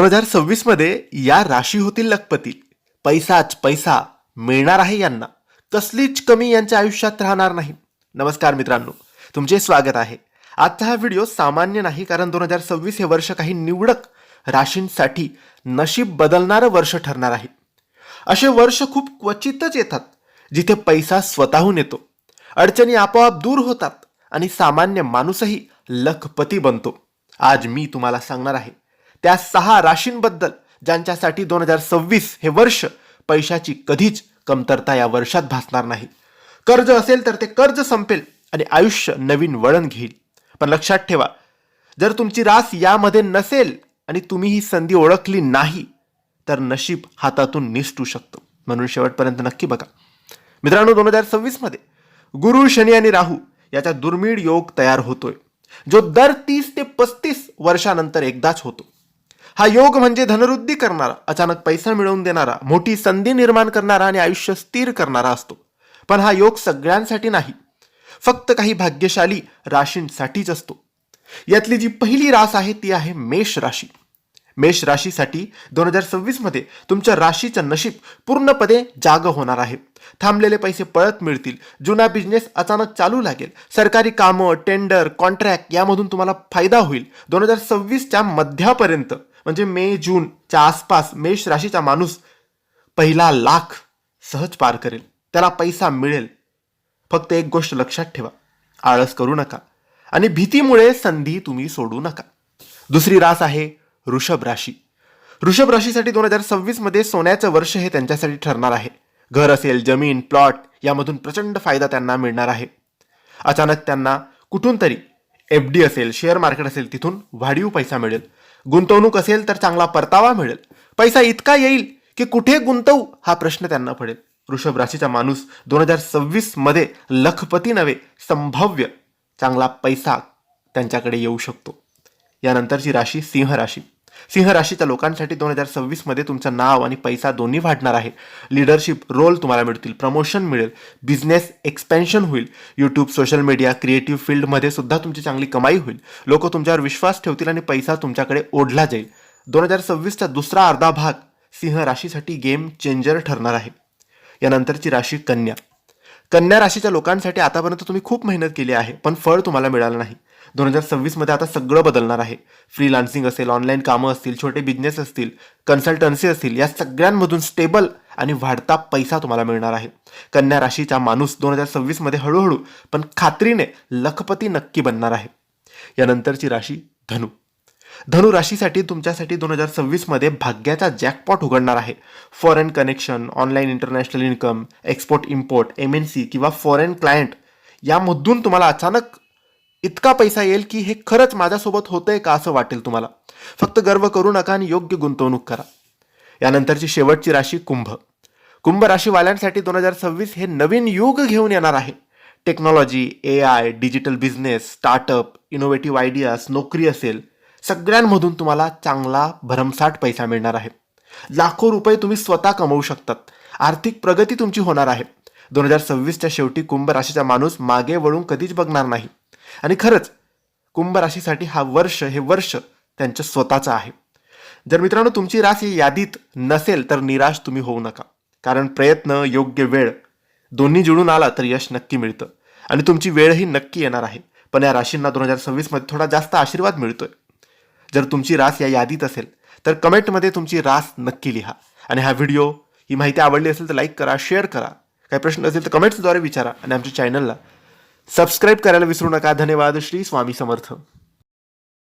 2026 मध्ये या राशी होतील लखपती. पैसाच पैसा मिळणार आहे यांना. कसलीच कमी यांच्या आयुष्यात राहणार नाही. नमस्कार मित्रांनो, तुमचे स्वागत आहे. आजचा हा व्हिडिओ सामान्य नाही, कारण 2026 हे वर्ष काही निवडक राशींसाठी नशीब बदलणारं वर्ष ठरणार आहे. असे वर्ष खूप क्वचितच येतात जिथे पैसा स्वतःहून येतो, अडचणी आपोआप दूर होतात आणि सामान्य माणूसही लखपती बनतो. आज मी तुम्हाला सांगणार आहे त्या 6 राशींबद्दल ज्यांच्यासाठी 2026 हे वर्ष पैशाची कधीच कमतरता या वर्षात भासणार नाही. कर्ज असेल तर ते कर्ज संपेल आणि आयुष्य नवीन वळण घेईल. पण लक्षात ठेवा, जर तुमची रास यामध्ये नसेल आणि तुम्ही ही संधी ओळखली नाही तर नशीब हातातून निसटू शकतं. म्हणून शेवटपर्यंत नक्की बघा. मित्रांनो, 2026 मध्ये गुरु, शनी आणि राहू याचा दुर्मिळ योग तयार होतोय, जो दर 30 ते 35 वर्षानंतर एकदाच होतो. हा योग म्हणजे धनवृद्धी करणारा, अचानक पैसा मिळवून देणारा, मोठी संधी निर्माण करणारा आणि आयुष्य स्थिर करणारा असतो. पण हा योग सगळ्यांसाठी नाही, फक्त काही भाग्यशाली राशींसाठीच असतो. यातली जी पहिली रास आहे ती आहे मेष राशी. मेष राशीसाठी 2026 मध्ये तुमच्या राशीचं नशीब पूर्णपणे जाग होणार आहे. थांबलेले पैसे परत मिळतील, जुना बिझनेस अचानक चालू लागेल, सरकारी कामं, टेंडर, कॉन्ट्रॅक्ट यामधून तुम्हाला फायदा होईल. 2026च्या मध्यापर्यंत म्हणजे मे जूनच्या आसपास मेष राशीचा माणूस पहिला लाख सहज पार करेल. त्याला पैसा मिळेल. फक्त एक गोष्ट लक्षात ठेवा, आळस करू नका आणि भीतीमुळे संधी तुम्ही सोडू नका. दुसरी रास आहे वृषभ राशी. वृषभ राशीसाठी 2026 मध्ये सोन्याचं वर्ष हे त्यांच्यासाठी ठरणार आहे. घर असेल, जमीन, प्लॉट यामधून प्रचंड फायदा त्यांना मिळणार आहे. अचानक त्यांना कुठून तरी FD असेल, शेअर मार्केट असेल, तिथून वाढीव पैसा मिळेल. गुंतवणूक असेल तर चांगला परतावा मिळेल. पैसा इतका येईल की कुठे गुंतवू हा प्रश्न त्यांना पडेल. वृषभ राशीचा माणूस 2026 मध्ये लखपती नव्हे, संभाव्य चांगला पैसा त्यांच्याकडे येऊ शकतो. यानंतरची राशी सिंह राशी. सिंह राशीच्या लोकांसाठी 2026 मध्ये तुमचं नाव आणि पैसा दोन्ही वाढणार आहे. लीडरशिप रोल तुम्हाला मिळतील, प्रमोशन मिळेल, बिझनेस एक्सपेन्शन होईल. यूट्यूब, सोशल मीडिया, क्रिएटिव्ह फील्डमध्ये सुद्धा तुमची चांगली कमाई होईल. लोक तुमच्यावर विश्वास ठेवतील आणि पैसा तुमच्याकडे ओढला जाईल. 2026चा दुसरा अर्धा भाग सिंह राशीसाठी गेम चेंजर ठरणार आहे. यानंतरची राशी कन्या. कन्या राशीच्या लोकांसाठी आतापर्यंत तुम्ही खूप मेहनत केली आहे, पण फळ तुम्हाला मिळालं नाही. 2026 मध्ये आता सगळं बदलणार आहे. फ्रीलान्सिंग असेल, ऑनलाईन कामं असतील, छोटे बिझनेस असतील, कन्सल्टन्सी असतील, या सगळ्यांमधून स्टेबल आणि वाढता पैसा तुम्हाला मिळणार आहे. कन्या राशीचा माणूस 2026 मध्ये हळूहळू पण खात्रीने लखपती नक्की बनणार आहे. यानंतरची राशी धनु. धनु राशीसाठी तुमच्यासाठी 2026 मध्ये भाग्याचा जॅकपॉट उघडणार आहे. Foreign connection, online international income, export import, MNC किंवा फॉरेन क्लायंट यामधून तुम्हाला अचानक इतका पैसा येईल की हे खरंच माझ्यासोबत होतंय का असं वाटेल तुम्हाला. फक्त गर्व करू नका आणि योग्य गुंतवणूक करा. यानंतरची शेवटची राशी कुंभ. कुंभ राशीवाल्यांसाठी 2026 हे नवीन युग घेऊन येणार आहे. Technology, AI, digital business, startup, innovative ideas, नोकरी असेल, सगळ्यांमधून तुम्हाला चांगला भरमसाठ पैसा मिळणार आहे. लाखो रुपये तुम्ही स्वतः कमवू शकतात. आर्थिक प्रगती तुमची होणार आहे. 2026च्या शेवटी कुंभ राशीचा माणूस मागे वळून कधीच बघणार नाही. आणि खरंच कुंभ राशीसाठी हे वर्ष त्यांचं स्वतःचं आहे. जर मित्रांनो तुमची रास या यादीत नसेल तर निराश तुम्ही होऊ नका, कारण प्रयत्न, योग्य वेळ दोन्ही जुळून आला तर यश नक्की मिळतं आणि तुमची वेळही नक्की येणार आहे. पण या राशींना 2026 मध्ये थोडा जास्त आशीर्वाद मिळतोय. जर तुमची रास या यादीत असेल तर कमेंटमध्ये तुमची रास नक्की लिहा. आणि हा व्हिडिओ, ही माहिती आवडली असेल तर लाईक करा, शेअर करा. काही प्रश्न असेल तर कमेंट्सद्वारे विचारा आणि आमच्या चॅनलला सबस्क्राईब करायला विसरू नका. धन्यवाद. श्री स्वामी समर्थ.